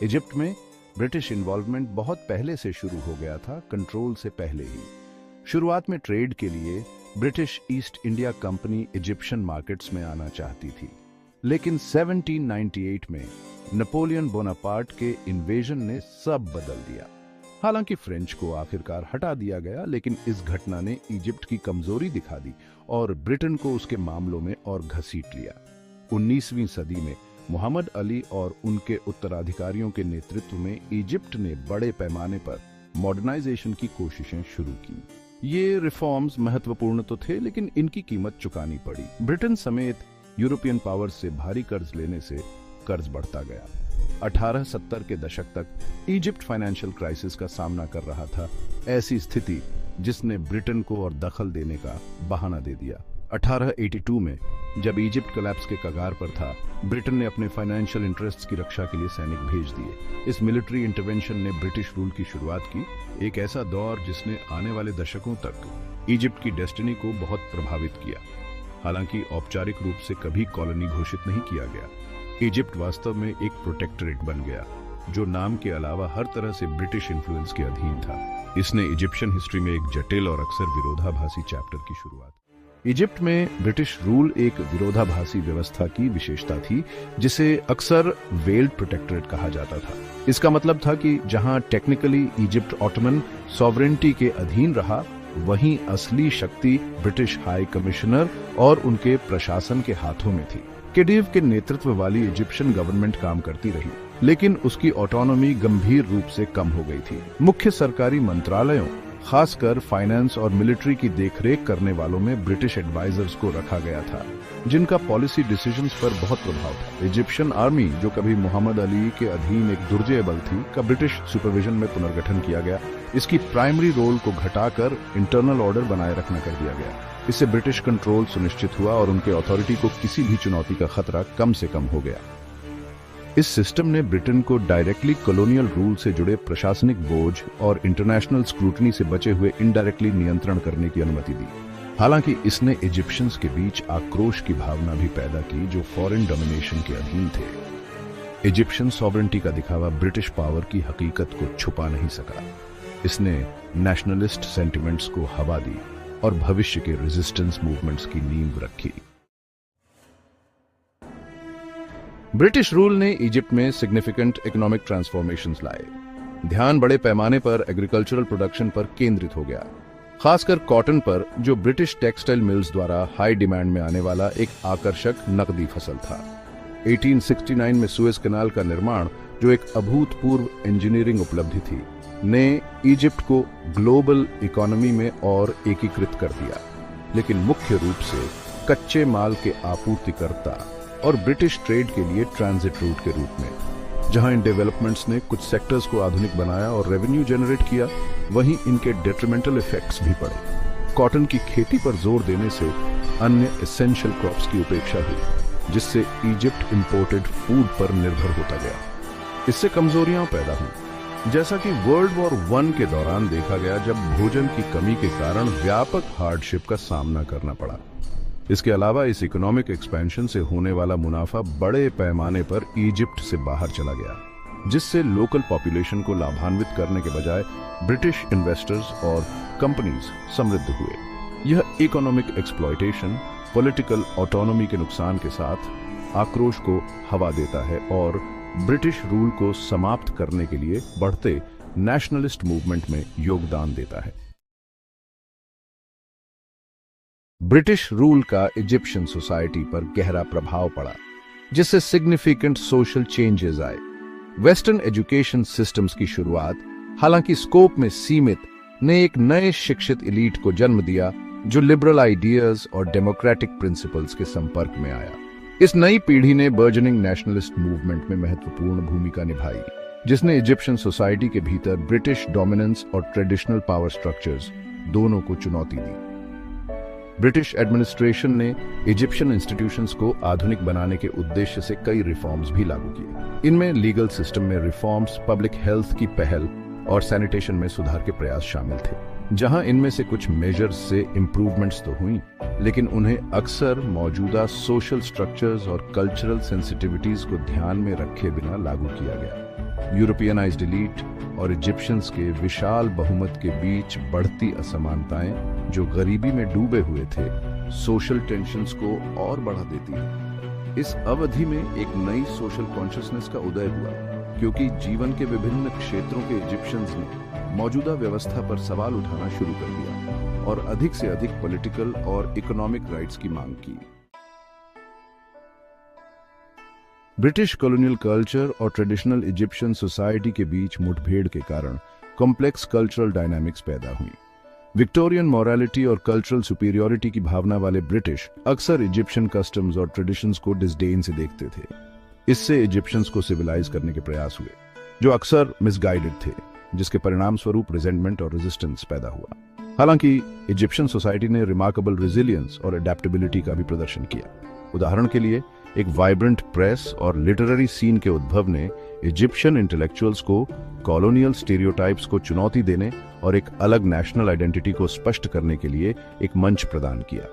Egypt में British involvement बहुत पहले से शुरू हो गया था, कंट्रोल से पहले ही। शुरुआत में ट्रेड के लिए British east India company Egyptian markets में आना चाहती थी, लेकिन 1798 में नेपोलियन बोनापार्ट के इन्वेजन ने सब बदल दिया। हालांकि फ्रेंच को आखिरकार हटा दिया गया, लेकिन इस घटना ने इजिप्ट की कमजोरी दिखा दी और ब्रिटेन को उसके मामलों में और घसीट लिया। 19वीं सदी में मोहम्मद अली और उनके उत्तराधिकारियों के नेतृत्व में इजिप्ट ने बड़े पैमाने पर मॉडर्नाइजेशन की कोशिशें शुरू की। ये रिफॉर्म्स महत्वपूर्ण तो थे, लेकिन इनकी कीमत चुकानी पड़ी। ब्रिटेन समेत यूरोपियन पावर से भारी कर्ज लेने से कर्ज बढ़ता गया। 1870 के दशक तक इजिप्ट फाइनेंशियल क्राइसिस का सामना कर रहा था, ऐसी स्थिति जिसने ब्रिटेन को और दखल देने का बहाना दे दिया। 1882 में जब इजिप्ट कोलैप्स के कगार पर था, ब्रिटेन ने अपने फाइनेंशियल इंटरेस्ट्स की रक्षा के लिए सैनिक भेज दिए। इस मिलिट्री इंटरवेंशन ने ब्रिटिश रूल की शुरुआत की, एक ऐसा दौर जिसने आने वाले दशकों तक इजिप्ट की डेस्टिनी को बहुत प्रभावित किया। हालांकि औपचारिक रूप से कभी कॉलोनी घोषित नहीं किया गया, इजिप्ट वास्तव में एक प्रोटेक्टोरेट बन गया, जो नाम के अलावा हर तरह से ब्रिटिश इन्फ्लुएंस के अधीन था। इसने इजिप्शियन हिस्ट्री में एक जटिल और अक्सर विरोधाभासी चैप्टर की शुरुआत। इजिप्ट में ब्रिटिश रूल एक विरोधाभासी व्यवस्था की विशेषता थी, जिसे अक्सर वेल्ड प्रोटेक्टोरेट कहा जाता था। इसका मतलब था कि जहां टेक्निकली इजिप्ट ऑटोमन सॉवरेनिटी के अधीन रहा, वहीं असली शक्ति ब्रिटिश हाई कमिश्नर और उनके प्रशासन के हाथों में थी। केडिव के नेतृत्व वाली इजिप्शियन गवर्नमेंट काम करती रही, लेकिन उसकी ऑटोनॉमी गंभीर रूप से कम हो गई थी। मुख्य सरकारी मंत्रालयों, खासकर फाइनेंस और मिलिट्री की देखरेख करने वालों में ब्रिटिश एडवाइजर्स को रखा गया था, जिनका पॉलिसी डिसीजंस पर बहुत प्रभाव था। इजिप्शियन आर्मी, जो कभी मोहम्मद अली के अधीन एक दुर्जय बल थी, का ब्रिटिश सुपरविजन में पुनर्गठन किया गया। इसकी प्राइमरी रोल को घटाकर इंटरनल ऑर्डर बनाए रखना कर दिया गया। इससे ब्रिटिश कंट्रोल सुनिश्चित हुआ और उनके अथॉरिटी को किसी भी चुनौती का खतरा कम से कम हो गया। इस सिस्टम ने ब्रिटेन को डायरेक्टली कॉलोनियल रूल से जुड़े प्रशासनिक बोझ और इंटरनेशनल स्क्रूटनी से बचे हुए इनडायरेक्टली नियंत्रण करने की अनुमति दी। हालांकि इसने इजिप्शियंस के बीच आक्रोश की भावना भी पैदा की, जो फॉरेन डोमिनेशन के अधीन थे। इजिप्शियन सॉवरेनिटी का दिखावा ब्रिटिश पावर की हकीकत को छुपा नहीं सका। इसने नेशनलिस्ट सेंटिमेंट्स को हवा दी और भविष्य के रेजिस्टेंस मूवमेंट्स की नींव रखी। ब्रिटिश रूल ने इजिप्ट में सिग्निफिकेंट इकोनॉमिक ट्रांसफॉर्मेशंस लाए। ध्यान बड़े पैमाने पर एग्रीकल्चरल प्रोडक्शन पर केंद्रित हो गया, खासकर कॉटन पर, जो ब्रिटिश टेक्सटाइल मिल्स द्वारा हाई डिमांड में आने वाला एक आकर्षक नकदी फसल था। 1869 में सुएज कैनाल का निर्माण, जो एक अभूतपूर्व इंजीनियरिंग उपलब्धि थी, ने इजिप्ट को ग्लोबल इकोनॉमी में और एकीकृत कर दिया। लेकिन मुख्य रूप से कच्चे माल के आपूर्तिकर्ता और ब्रिटिश ट्रेड के लिए ट्रांजिट रूट के रूप में। जहां इन डेवलपमेंट्स ने कुछ सेक्टर्स को आधुनिक बनाया और रेवेन्यू जनरेट किया, वहीं इनके डेट्रीमेंटल इफेक्ट्स भी पड़े। कॉटन की खेती पर जोर देने से अन्य एसेंशियल क्रॉप्स की उपेक्षा हुई, जिससे इजिप्ट इंपोर्टेड फूड पर निर्भर होता गया। इससे कमजोरियां पैदा हुई, जैसा कि वर्ल्ड वॉर 1 के दौरान देखा गया, जब भोजन की कमी के कारण व्यापक हार्डशिप का सामना करना पड़ा। इसके अलावा इस इकोनॉमिक एक्सपेंशन से होने वाला मुनाफा बड़े पैमाने पर इजिप्ट से बाहर चला गया, जिससे लोकल पॉपुलेशन को लाभान्वित करने के बजाय ब्रिटिश इन्वेस्टर्स और कंपनीज समृद्ध हुए। यह इकोनॉमिक एक्सप्लॉयटेशन पॉलिटिकल ऑटोनॉमी के नुकसान के साथ आक्रोश को हवा देता है और ब्रिटिश रूल को समाप्त करने के लिए बढ़ते नेशनलिस्ट मूवमेंट में योगदान देता है। ब्रिटिश रूल का इजिप्शियन सोसाइटी पर गहरा प्रभाव पड़ा, जिससे सिग्निफिकेंट सोशल चेंजेस आए। वेस्टर्न एजुकेशन सिस्टम्स की शुरुआत, हालांकि स्कोप में सीमित, ने एक नए शिक्षित एलीट को जन्म दिया, जो लिबरल आइडियाज और डेमोक्रेटिक प्रिंसिपल्स के संपर्क में आया। इस नई पीढ़ी ने बर्जनिंग नेशनलिस्ट मूवमेंट में महत्वपूर्ण भूमिका निभाई, जिसने इजिप्शियन सोसाइटी के भीतर ब्रिटिश डोमिनेंस और ट्रेडिशनल पावर स्ट्रक्चर्स दोनों को चुनौती दी। ब्रिटिश एडमिनिस्ट्रेशन ने इजिप्शियन इंस्टीट्यूशंस को आधुनिक बनाने के उद्देश्य से कई रिफॉर्म्स भी लागू किए। इनमें लीगल सिस्टम में रिफॉर्म्स, पब्लिक हेल्थ की पहल और सैनिटेशन में सुधार के प्रयास शामिल थे। जहां इनमें से कुछ मेजर्स से इंप्रूवमेंट्स तो हुई, लेकिन उन्हें अक्सर मौजूदा सोशल स्ट्रक्चर्स और कल्चरल सेंसिटिविटीज को ध्यान में रखे बिना लागू किया गया। यूरोपियनाइज्ड एलीट और इजिप्शियंस के विशाल बहुमत के बीच बढ़ती असमानताएं जो गरीबी में डूबे हुए थे, सोशल टेंशन्स को और बढ़ा देती है। इस अवधि में एक नई सोशल कॉन्शियसनेस का उदय हुआ, क्योंकि जीवन के विभिन्न क्षेत्रों के इजिप्शियंस ने मौजूदा व्यवस्था पर सवाल उठाना शुरू कर दिया और अधिक से अधिक पॉलिटिकल और इकोनॉमिक राइट्स की मांग की। ब्रिटिश कॉलोनियल कल्चर और ट्रेडिशनल इजिप्शियन सोसाइटी के बीच मुठभेड़ के कारण कॉम्प्लेक्स कल्चरल डायनामिक्स पैदा हुई। विक्टोरियन मॉरलिटी और कल्चरल सुपीरियरिटी की भावना वाले ब्रिटिश अक्सर इजिप्शियन कस्टम्स और ट्रेडिशंस को डिसडेन से देखते थे। इससे इजिप्शियंस को सिविलाइज करने के प्रयास हुए, जो अक्सर मिसगाइडेड थे, जिसके परिणाम स्वरूप रिजेंटमेंट और रेजिस्टेंस पैदा हुआ। हालांकि इजिप्शियन सोसाइटी ने रिमार्केबल रेजिलियंस और अडेप्टेबिलिटी का भी प्रदर्शन किया। उदाहरण के लिए एक वाइब्रेंट प्रेस और लिटरेरी सीन के उद्भव ने इजिप्शियन इंटेलेक्चुअल्स को कॉलोनियल स्टीरियोटाइप्स को चुनौती देने और एक अलग नेशनल आइडेंटिटी को स्पष्ट करने के लिए एक मंच प्रदान किया।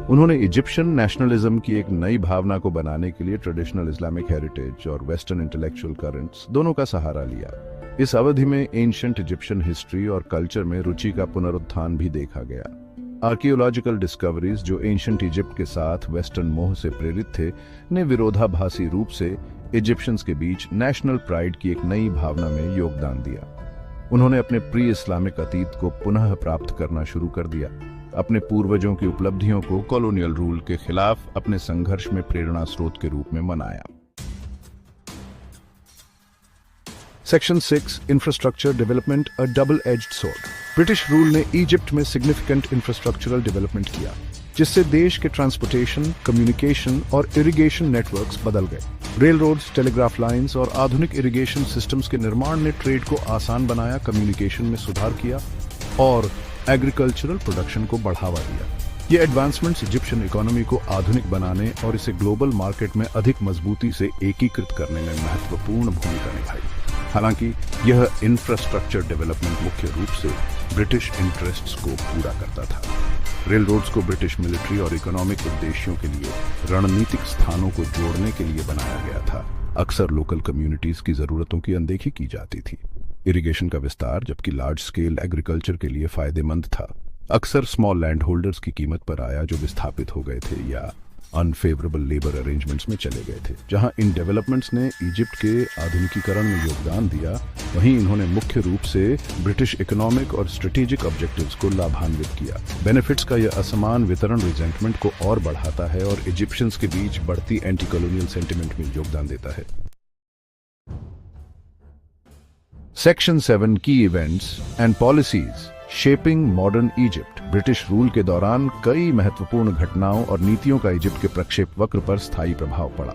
उन्होंने इजिप्शियन नेशनलिज्म की एक नई भावना को बनाने के लिए ट्रेडिशनल इस्लामिक हेरिटेज और वेस्टर्न इंटेलेक्चुअल करंट्स दोनों का सहारा लिया। इस अवधि में एंशिएंट इजिप्शियन हिस्ट्री और कल्चर में रुचि का पुनरुत्थान भी देखा गया। आर्कियोलॉजिकल डिस्कवरीज जो एंशिएंट इजिप्ट के साथ वेस्टर्न मोह से प्रेरित थे, ने विरोधाभासी रूप से इजिप्शियंस के बीच नेशनल प्राइड की एक नई भावना में योगदान दिया। उन्होंने अपने प्री इस्लामिक अतीत को पुनः प्राप्त करना शुरू कर दिया, अपने पूर्वजों की उपलब्धियों को कॉलोनियल रूल के खिलाफ अपने संघर्ष में प्रेरणा स्रोत के रूप में मनाया। सेक्शन 6 इंफ्रास्ट्रक्चर डेवलपमेंट, अ double edged sword. British rule ने इजिप्ट में सिग्निफिकेंट इंफ्रास्ट्रक्चरल डेवलपमेंट किया, जिससे देश के ट्रांसपोर्टेशन, कम्युनिकेशन और इरिगेशन नेटवर्क्स बदल गए। रेल रोड्स, टेलीग्राफ लाइंस और आधुनिक इरिगेशन सिस्टम्स के निर्माण ने ट्रेड को आसान बनाया, कम्युनिकेशन में सुधार किया और एग्रीकल्चरल प्रोडक्शन को बढ़ावा दिया। ये एडवांसमेंट्स इजिप्शियन इकोनॉमी को आधुनिक बनाने और इसे ग्लोबल मार्केट में अधिक मजबूती से एकीकृत करने में महत्वपूर्ण भूमिका निभाई। हालांकि यह इंफ्रास्ट्रक्चर डेवलपमेंट मुख्य रूप से ब्रिटिश इंटरेस्ट्स को पूरा करता था। रेल रोड्स को ब्रिटिश मिलिट्री और इकोनॉमिक उद्देश्यों के लिए रणनीतिक स्थानों को जोड़ने के लिए बनाया गया था। अक्सर लोकल कम्युनिटीज की जरूरतों की अनदेखी की जाती थी। इरिगेशन का विस्तार, जबकि लार्ज स्केल एग्रीकल्चर के लिए फायदेमंद था, अक्सर स्मॉल लैंड होल्डर्स की कीमत पर आया जो विस्थापित हो गए थे या अनफेवरेबल लेबर अरेंजमेंट्स में चले गए थे। जहां इन डेवलपमेंट्स ने इजिप्ट के आधुनिकीकरण में योगदान दिया, वहीं इन्होंने मुख्य रूप से ब्रिटिश इकोनॉमिक और स्ट्रेटेजिक ऑब्जेक्टिव्स को लाभान्वित किया। बेनिफिट्स का यह असमान वितरण रिजेंटमेंट को और बढ़ाता है और इजिप्शियंस के बीच बढ़ती एंटी कॉलोनियल सेंटिमेंट में योगदान देता है। सेक्शन 7 की events and policies shaping modern Egypt. British rule के दौरान कई महत्वपूर्ण घटनाओं और नीतियों का इजिप्ट के प्रक्षेप वक्र पर स्थायी प्रभाव पड़ा।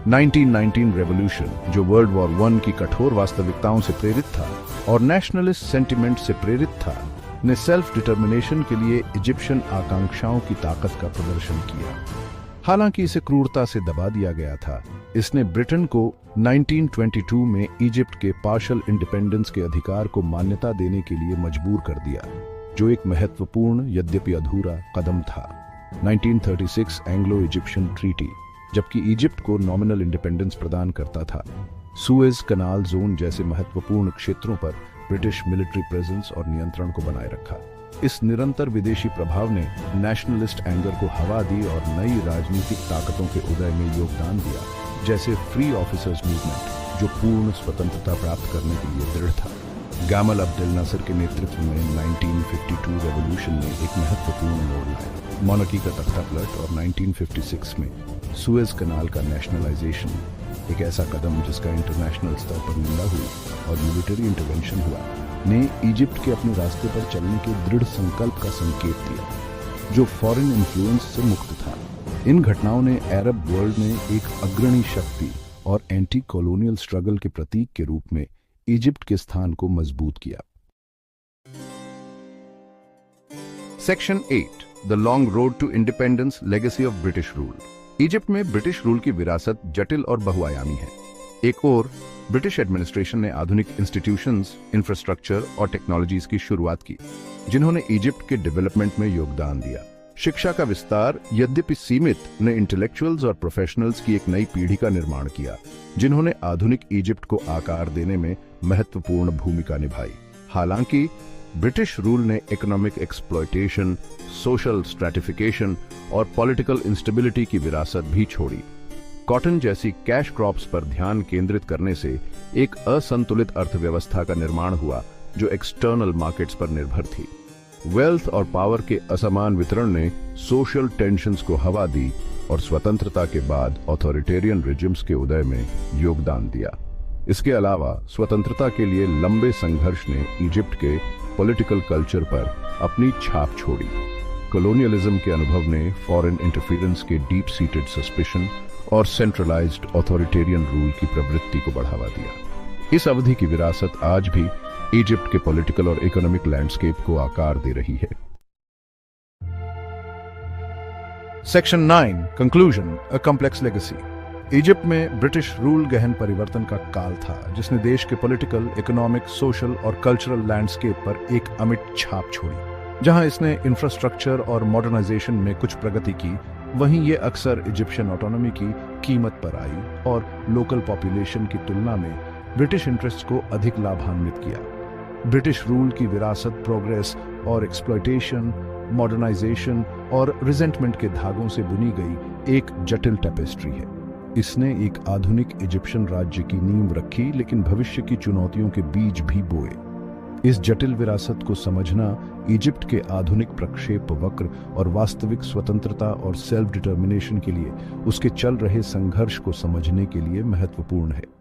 1919 रेवोल्यूशन, जो वर्ल्ड वॉर 1 की कठोर वास्तविकताओं से प्रेरित था और नेशनलिस्ट सेंटिमेंट से प्रेरित था, ने सेल्फ डिटर्मिनेशन के लिए इजिप्शियन आकांक्षाओं की ताकत का प्रदर्शन किया। हालांकि इसे क्रूरता से दबा दिया गया था, इसने ब्रिटेन को 1922 में इजिप्ट के पार्शियल इंडिपेंडेंस के अधिकार को मान्यता देने के लिए मजबूर कर दिया, जो एक महत्वपूर्ण यद्यपि अधूरा कदम था। 1936 एंग्लो इजिप्शियन ट्रीटी, जबकि इजिप्ट को नॉमिनल इंडिपेंडेंस प्रदान करता था, सुएज कनाल जोन जैसे महत्वपूर्ण क्षेत्रों पर ब्रिटिश मिलिट्री प्रेजेंस और नियंत्रण को बनाए रखा। इस निरंतर विदेशी प्रभाव ने नेशनलिस्ट एंगर को हवा दी और नई राजनीतिक ताकतों के उदय में योगदान दिया, जैसे फ्री ऑफिसर्स मूवमेंट, जो पूर्ण स्वतंत्रता प्राप्त करने के लिए दृढ़ था। गामल अब्देल नासिर के नेतृत्व में 1952 रेवोल्यूशन ने एक महत्वपूर्ण मोड़ लाया, मोनार्की का तख्ता पलट, और 1956 में सुएज कनाल का नेशनलाइजेशन, एक ऐसा कदम जिसका इंटरनेशनल स्तर पर निंदा हुई और मिलिट्री इंटरवेंशन हुआ, ने इजिप्ट के अपने रास्ते पर चलने के दृढ़ संकल्प का संकेत दिया, जो फॉरेन इन्फ्लुएंस से मुक्त था। इन घटनाओं ने अरब वर्ल्ड में एक अग्रणी शक्ति और एंटी कॉलोनियल स्ट्रगल के प्रतीक के रूप में इजिप्ट के स्थान को मजबूत किया। Section 8 the long road to independence, legacy of British rule. Egypt में ब्रिटिश रूल की विरासत जटिल और बहुआयामी है। एक और ब्रिटिश एडमिनिस्ट्रेशन ने आधुनिक इंस्टीट्यूशंस, इंफ्रास्ट्रक्चर और टेक्नोलॉजीज की शुरुआत की, जिन्होंने इजिप्ट के डेवलपमेंट में योगदान दिया। शिक्षा का विस्तार, यद्यपि सीमित, ने इंटेलेक्चुअल्स और प्रोफेशनल्स की एक नई पीढ़ी का निर्माण किया, जिन्होंने आधुनिक इजिप्ट को आकार देने में महत्वपूर्ण भूमिका निभाई। हालांकि ब्रिटिश रूल ने इकोनॉमिक एक्सप्लॉयटेशन, सोशल स्ट्रैटिफिकेशन और पॉलिटिकल इंस्टेबिलिटी की विरासत भी छोड़ी। कॉटन जैसी कैश क्रॉप्स पर ध्यान केंद्रित करने से एक असंतुलित अर्थव्यवस्था का निर्माण हुआ जो एक्सटर्नल मार्केट्स पर निर्भर थी। वेल्थ और पावर के असमान वितरण ने सोशल टेंशन्स को हवा दी और स्वतंत्रता के बाद ऑथोरिटेरियन रिजिम्स के उदय में योगदान दिया। इसके अलावा स्वतंत्रता के लिए लंबे संघर्ष ने इजिप्ट के पॉलिटिकल कल्चर पर अपनी छाप छोड़ी। कॉलोनियलिज्म के अनुभव ने फॉरेन इंटरफेरेंस के डीप सीटेड सस्पिशन और सेंट्रलाइज्ड ऑथोरिटेरियन रूल की प्रवृत्ति को बढ़ावा दिया। इस अवधि की विरासत आज भी इजिप्ट के पॉलिटिकल और इकोनॉमिक लैंडस्केप को आकार दे रही है। Section 9, conclusion, a complex legacy. Egypt में ब्रिटिश रूल गहन परिवर्तन का काल था, जिसने देश के पॉलिटिकल, इकोनॉमिक, सोशल और कल्चरल लैंडस्केप पर एक अमिट छाप छोड़ी। जहां इसने इंफ्रास्ट्रक्चर और मॉडर्नाइजेशन में कुछ प्रगति की, वहीं ये अक्सर इजिप्शियन ऑटोनॉमी की कीमत पर आई और लोकल पॉपुलेशन की तुलना में ब्रिटिश इंटरेस्ट को अधिक लाभान्वित किया। ब्रिटिश रूल की विरासत प्रोग्रेस और एक्सप्लॉयटेशन, मॉडर्नाइजेशन और रिजेंटमेंट के धागों से बुनी गई एक जटिल टेपेस्ट्री है। इसने एक आधुनिक इजिप्शियन राज्य की नींव रखी, लेकिन भविष्य की चुनौतियों के बीज भी बोए। इस जटिल विरासत को समझना इजिप्ट के आधुनिक प्रक्षेप वक्र और वास्तविक स्वतंत्रता और सेल्फ डिटर्मिनेशन के लिए उसके चल रहे संघर्ष को समझने के लिए महत्वपूर्ण है।